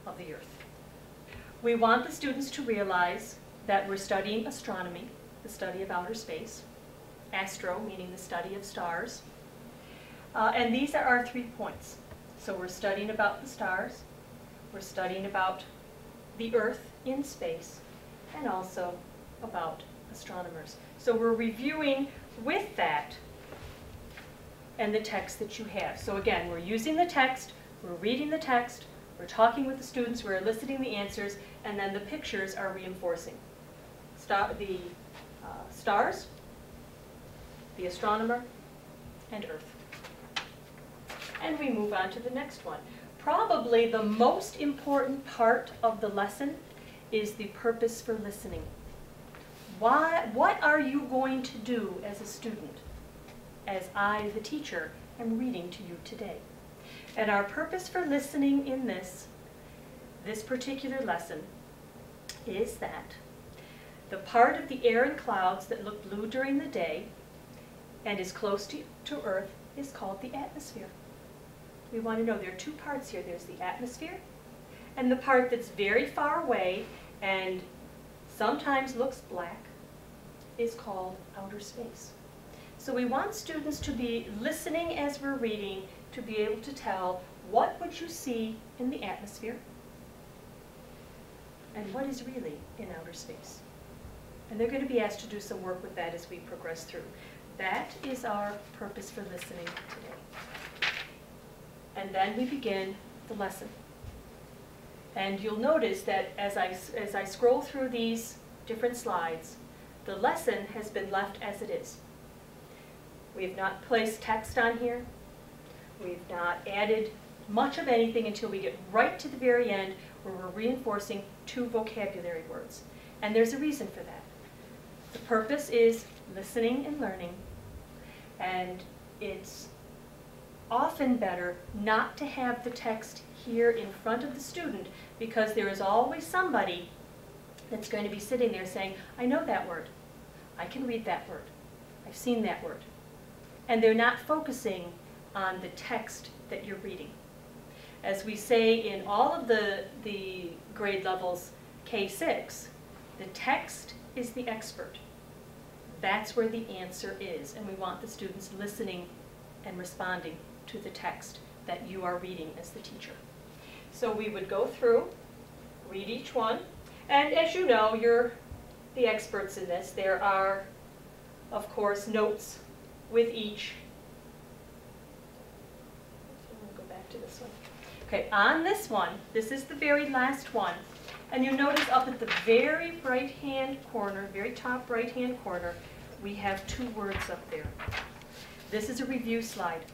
of the Earth. We want the students to realize that we're studying astronomy, the study of outer space, astro, meaning the study of stars, and these are our 3 points. So we're studying about the stars, we're studying about the Earth in space, and also about astronomers. So we're reviewing with that and the text that you have. So again, we're using the text, we're reading the text, we're talking with the students, we're eliciting the answers, and then the pictures are reinforcing. The stars, the astronomer, and Earth. And we move on to the next one. Probably the most important part of the lesson is the purpose for listening. What are you going to do as a student, as I, the teacher, am reading to you today? And our purpose for listening in this particular lesson is that the part of the air and clouds that look blue during the day and is close to Earth is called the atmosphere. We want to know there are 2 parts here. There's the atmosphere, and the part that's very far away and sometimes looks black is called outer space. So we want students to be listening as we're reading, to be able to tell what would you see in the atmosphere and what is really in outer space. And they're going to be asked to do some work with that as we progress through. That is our purpose for listening today. And then we begin the lesson. And you'll notice that as I scroll through these different slides, the lesson has been left as it is. We have not placed text on here. We've not added much of anything until we get right to the very end where we're reinforcing 2 vocabulary words. And there's a reason for that. The purpose is listening and learning, and it's often better not to have the text here in front of the student because there is always somebody that's going to be sitting there saying, I know that word, I can read that word, I've seen that word. And they're not focusing on the text that you're reading. As we say in all of the grade levels K6, the text is the expert. That's where the answer is, and we want the students listening and responding to the text that you are reading as the teacher. So we would go through, read each one, and as you know, you're the experts in this. There are, of course, notes with each. We'll go back to this one. Okay, on this one, this is the very last one, and you'll notice up at the very right-hand corner, very top right-hand corner, we have 2 words up there. This is a review slide.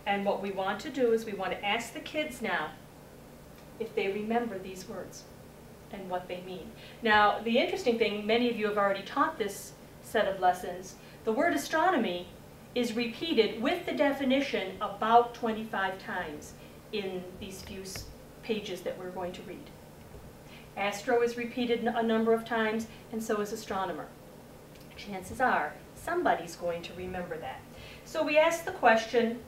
And what we want to do is we want to ask the kids now if they remember these words and what they mean. Now, the interesting thing, many of you have already taught this set of lessons, the word astronomy is repeated with the definition about 25 times in these few pages that we're going to read. Astro is repeated a number of times, and so is astronomer. Chances are somebody's going to remember that. So we ask the question,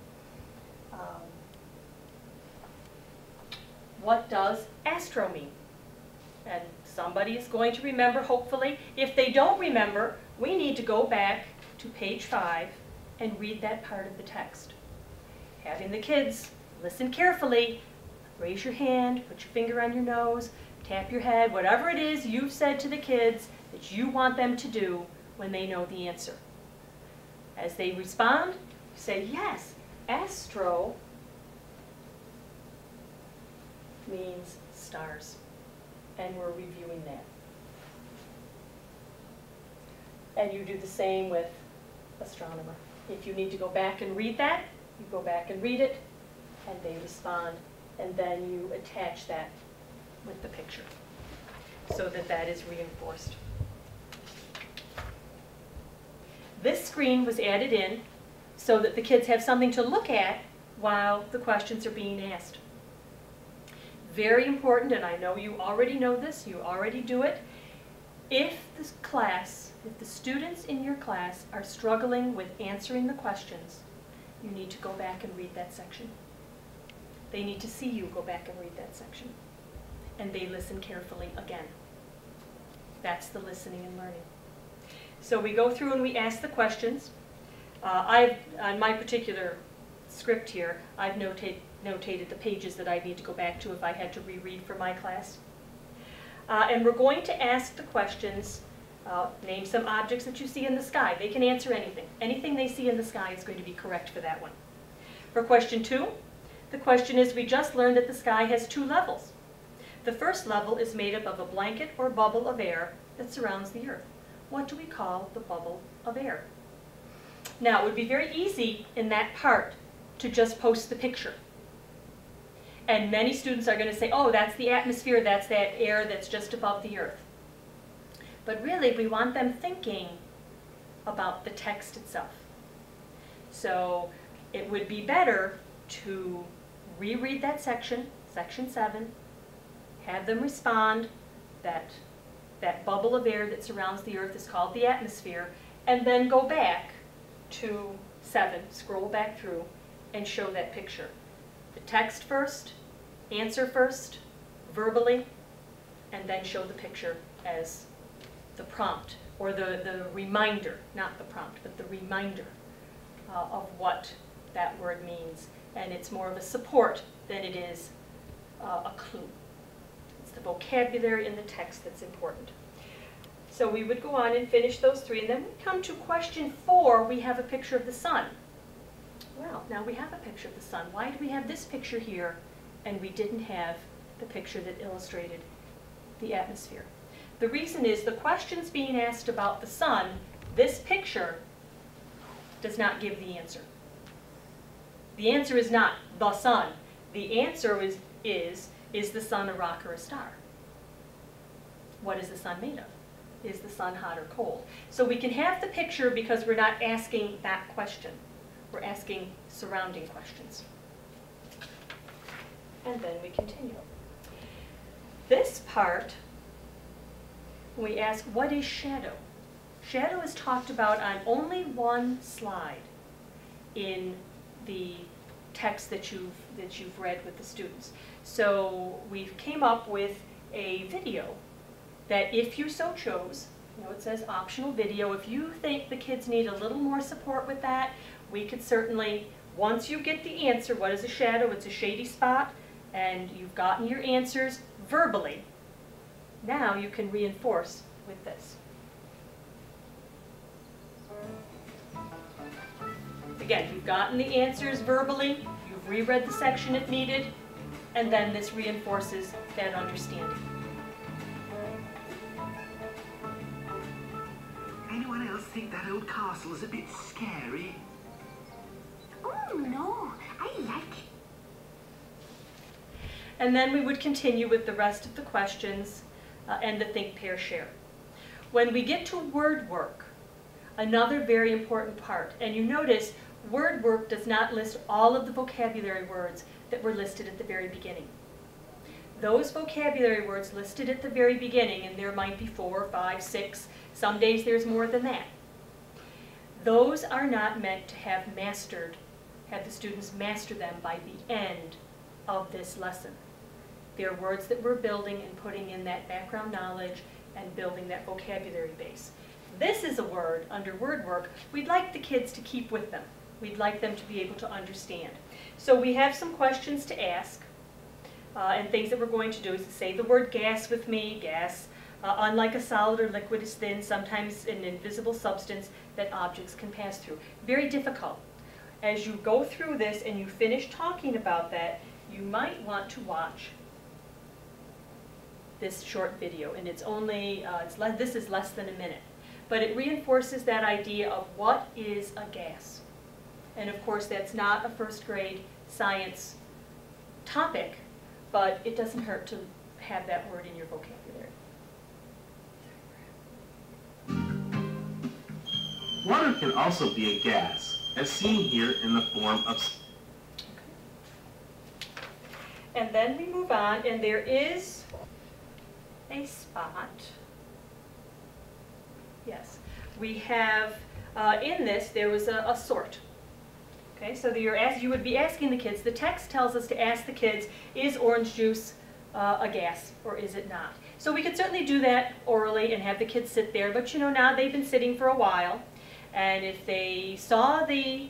what does astro mean? And somebody is going to remember, hopefully. If they don't remember, we need to go back to page 5 and read that part of the text. Having the kids listen carefully, raise your hand, put your finger on your nose, tap your head, whatever it is you've said to the kids that you want them to do when they know the answer. As they respond, say, yes, astro means stars. And we're reviewing that. And you do the same with astronomer. If you need to go back and read that, you go back and read it, and they respond, and then you attach that with the picture so that that is reinforced. This screen was added in so that the kids have something to look at while the questions are being asked. Very important, and I know you already know this, you already do it. If the students in your class are struggling with answering the questions, you need to go back and read that section. They need to see you go back and read that section. and they listen carefully again. That's the listening and learning. So we go through and we ask the questions. On my particular script here, I've notated the pages that I need to go back to if I had to reread for my class. And we're going to ask the questions, name some objects that you see in the sky. They can answer anything. Anything they see in the sky is going to be correct for that one. For question 2, the question is, we just learned that the sky has 2 levels. The first level is made up of a blanket or bubble of air that surrounds the Earth. What do we call the bubble of air? Now, it would be very easy in that part to just post the picture. And many students are going to say, oh, that's the atmosphere, that's that air that's just above the Earth. But really, we want them thinking about the text itself. So it would be better to reread that section, section 7, have them respond that that bubble of air that surrounds the Earth is called the atmosphere, and then go back to 7, scroll back through, and show that picture. The text first, answer first, verbally, and then show the picture as the prompt, or the reminder, not the prompt, but the reminder of what that word means. And it's more of a support than it is a clue. It's the vocabulary in the text that's important. So we would go on and finish those 3, and then we come to question 4, we have a picture of the sun. Well, now we have a picture of the sun. Why do we have this picture here, and we didn't have the picture that illustrated the atmosphere? The reason is the questions being asked about the sun, this picture does not give the answer. The answer is not the sun. The answer is the sun a rock or a star? What is the sun made of? Is the sun hot or cold? So we can have the picture because we're not asking that question. We're asking surrounding questions. And then we continue. This part, we ask, what is shadow? Shadow is talked about on only one slide in the text that you've read with the students. So we came up with a video that, if you so chose, it says optional video, if you think the kids need a little more support with that, we could certainly, once you get the answer, what is a shadow? It's a shady spot, and you've gotten your answers verbally. Now you can reinforce with this. Again, you've gotten the answers verbally, you've reread the section if needed, and then this reinforces that understanding. Anyone else think that old castle is a bit scary? Oh no, I like it. And then we would continue with the rest of the questions and the think, pair, share. When we get to word work, another very important part, and you notice word work does not list all of the vocabulary words that were listed at the very beginning. Those vocabulary words listed at the very beginning, and there might be 4, 5, 6, some days there's more than that. Those are not meant to have the students master them by the end of this lesson. They're words that we're building and putting in that background knowledge and building that vocabulary base. This is a word under word work we'd like the kids to keep with them. We'd like them to be able to understand. So we have some questions to ask, and things that we're going to do is to say the word gas with me. Gas, unlike a solid or liquid, is thin, sometimes an invisible substance that objects can pass through. Very difficult. As you go through this and you finish talking about that, you might want to watch this short video, and it's only, this is less than a minute. But it reinforces that idea of what is a gas. And of course, that's not a first grade science topic, but it doesn't hurt to have that word in your vocabulary. Water can also be a gas, as seen here in the form of... Okay. And then we move on, and there is a spot. Yes, we have, in this, there was a sort. Okay, so you would be asking the kids, the text tells us to ask the kids, is orange juice a gas or is it not? So we could certainly do that orally and have the kids sit there, but you know, now they've been sitting for a while, and if they saw the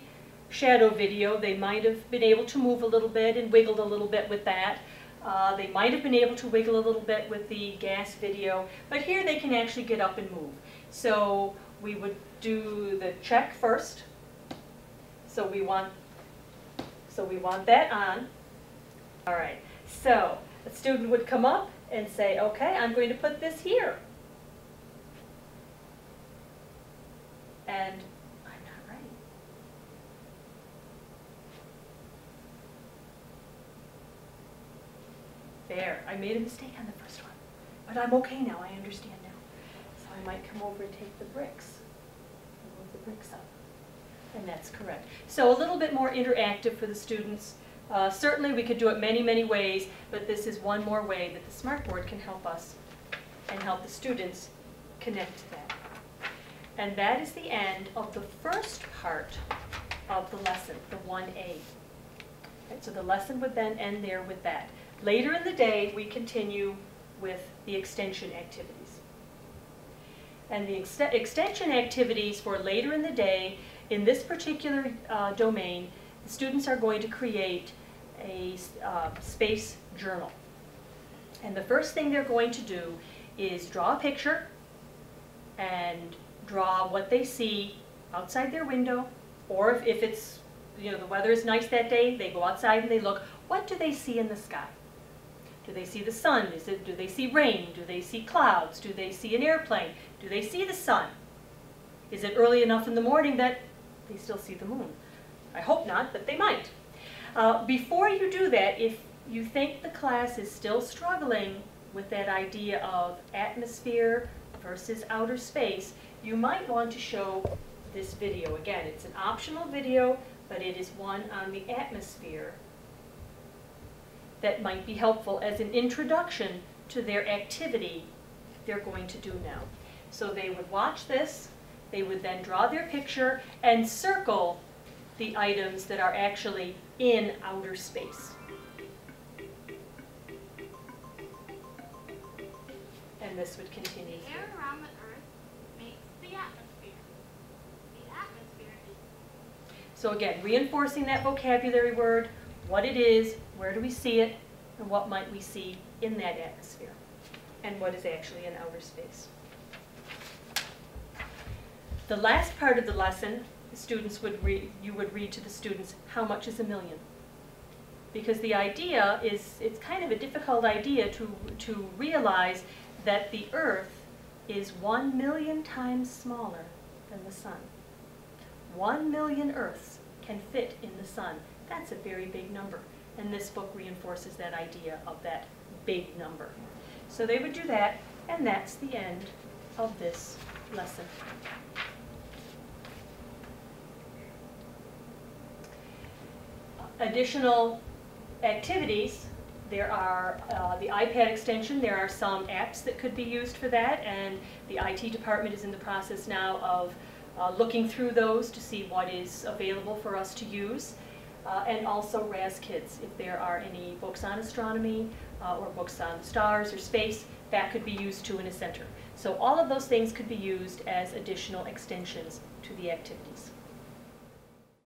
shadow video, they might have been able to move a little bit and wiggled a little bit with that. They might have been able to wiggle a little bit with the gas video, but here they can actually get up and move. So we would do the check first. So we want that on. All right, so the student would come up and say, okay, I'm going to put this here. And I'm not right. There, I made a mistake on the first one, but I'm okay now, I understand now. So I might come over and take the bricks, and move the bricks up. And that's correct. So a little bit more interactive for the students. Certainly we could do it many, many ways, but this is one more way that the Smartboard can help us and help the students connect to that. And that is the end of the first part of the lesson, the 1A. Right, so the lesson would then end there with that. Later in the day, we continue with the extension activities. And the extension activities for later in the day, in this particular domain, the students are going to create a space journal. And the first thing they're going to do is draw a picture and draw what they see outside their window, or if it's, you know, the weather is nice that day, they go outside and they look, what do they see in the sky? Do they see the sun? Do they see rain? Do they see clouds? Do they see an airplane? Do they see the sun? Is it early enough in the morning that they still see the moon? I hope not, but they might. Before you do that, if you think the class is still struggling with that idea of atmosphere versus outer space, you might want to show this video. Again, it's an optional video, but it is one on the atmosphere that might be helpful as an introduction to their activity they're going to do now. So they would watch this, they would then draw their picture and circle the items that are actually in outer space. And this would continue. The air around the Earth makes the atmosphere. The atmosphere is... So again, reinforcing that vocabulary word, what it is, where do we see it, and what might we see in that atmosphere, and what is actually in outer space. The last part of the lesson, the students would you would read to the students, how much is a million? Because the idea is, it's kind of a difficult idea to realize that the Earth is 1 million times smaller than the sun. 1 million Earths can fit in the sun. That's a very big number. And this book reinforces that idea of that big number. So they would do that, and that's the end of this lesson. Additional activities, there are the iPad extension, there are some apps that could be used for that, and the IT department is in the process now of looking through those to see what is available for us to use. And also RAS Kids, if there are any books on astronomy or books on stars or space, that could be used too in a center. So all of those things could be used as additional extensions to the activities.